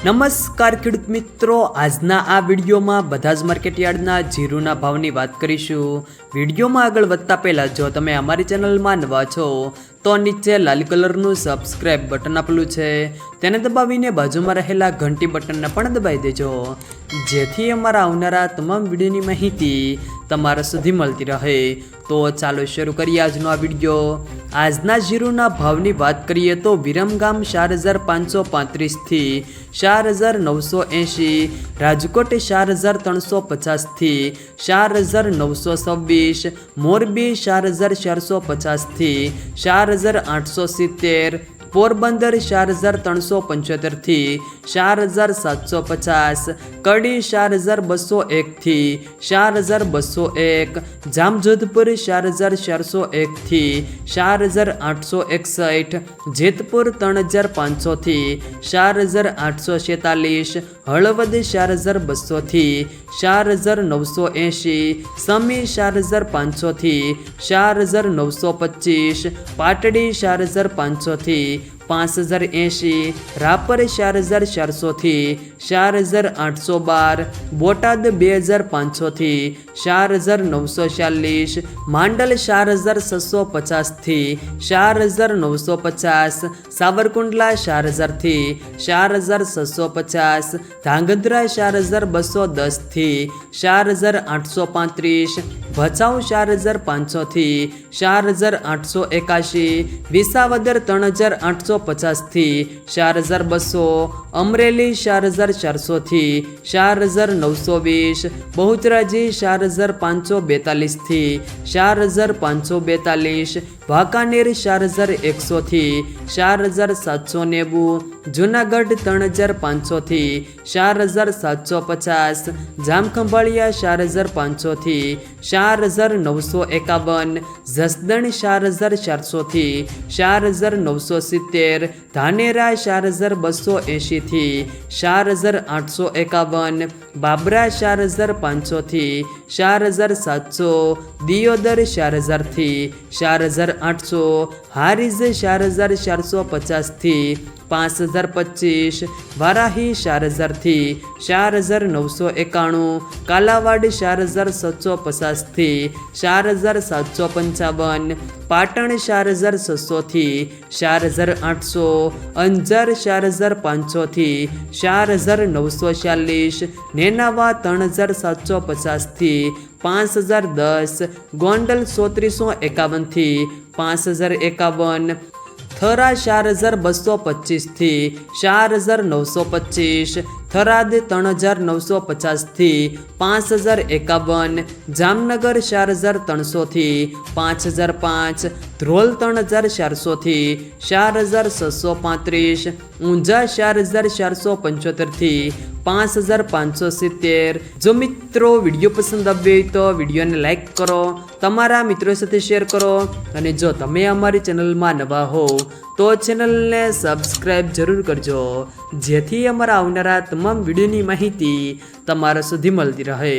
નમસ્કાર ખેડૂત મિત્રો, આજના આ વિડીયોમાં બધા જ માર્કેટયાર્ડના જીરુના ભાવની વાત કરીશું। વિડીયોમાં આગળ વધતા પહેલાં જો તમે અમારી ચેનલમાં નવા છો તો નીચે લાલ કલરનું સબસ્ક્રાઇબ બટન આપેલું છે તેને દબાવીને બાજુમાં રહેલા ઘંટી બટનને પણ દબાવી દેજો, જેથી અમારા આવનારા તમામ વિડીયોની માહિતી તમારા સુધી મળતી રહે। તો ચાલો શરૂ કરીએ આજનો આ વિડીયો। આજના જીરુના ભાવની વાત કરીએ તો વિરમગામ 4535 થી 4980, રાજકોટ 4350 થી 4926, મોરબી 4450 થી 4870, પોરબંદર 4375 થી 4750, કડી 4201 થી 4201, જામજોધપુર 4401 થી 4861, જેતપુર 3500 થી 4846, હળવદ 4200 થી 4980, સમી 4500 થી 4925, પાટડી 4500 થી 5080, રાપર 4400 થી 4812, બોટાદ 2500 થી 4940, માંડલ 4650 થી 4950, સાવરકુંડલા 4000 થી 4650, ધાંગધ્રા 4210 થી 4835, ભચાઉ 4500 થી 4881, વિસાવદર 3850 થી 4200, અમરેલી 4400 થી 4920, બહુચરાજી 4542 થી 4542, વાંકાનેર 4100 થી 4790, જુનાગઢ 3500 થી 4750, જામખંભાળિયા 4500 થી 4951, જસદણ 4400 થી 4970, ધાનેરા 4280 થી 4851, બાબરા 4500 થી 4700, દિયોદર 4000 થી 4800, હારીજ 4450 થી 5025, વારાહી 4000 થી 4991, કાલાવાડ 4750 થી 4755, પાટણ 4600 થી 4800, અંજાર 4500 થી 4940, નેનાવા 3750 થી 5010, ગોંડલ 3451 થી 5051, થરા 4225 થી 4925, થરાદ 3950 થી 5051, જામનગર 4300 થી 5005, ધ્રોલ 3400 થી 4635, ઊંઝા 4475 થી 5570। જો મિત્રો વિડીયો પસંદ આવ્યો હોય તો વિડીયોને લાઈક કરો, તમારા મિત્રો સાથે શેર કરો, અને જો તમે અમારી ચેનલમાં નવા હો તો ચેનલને સબસ્ક્રાઈબ જરૂર કરજો, જેથી અમારા આવનારા તમામ વિડીયોની માહિતી તમારા સુધી મળતી રહે।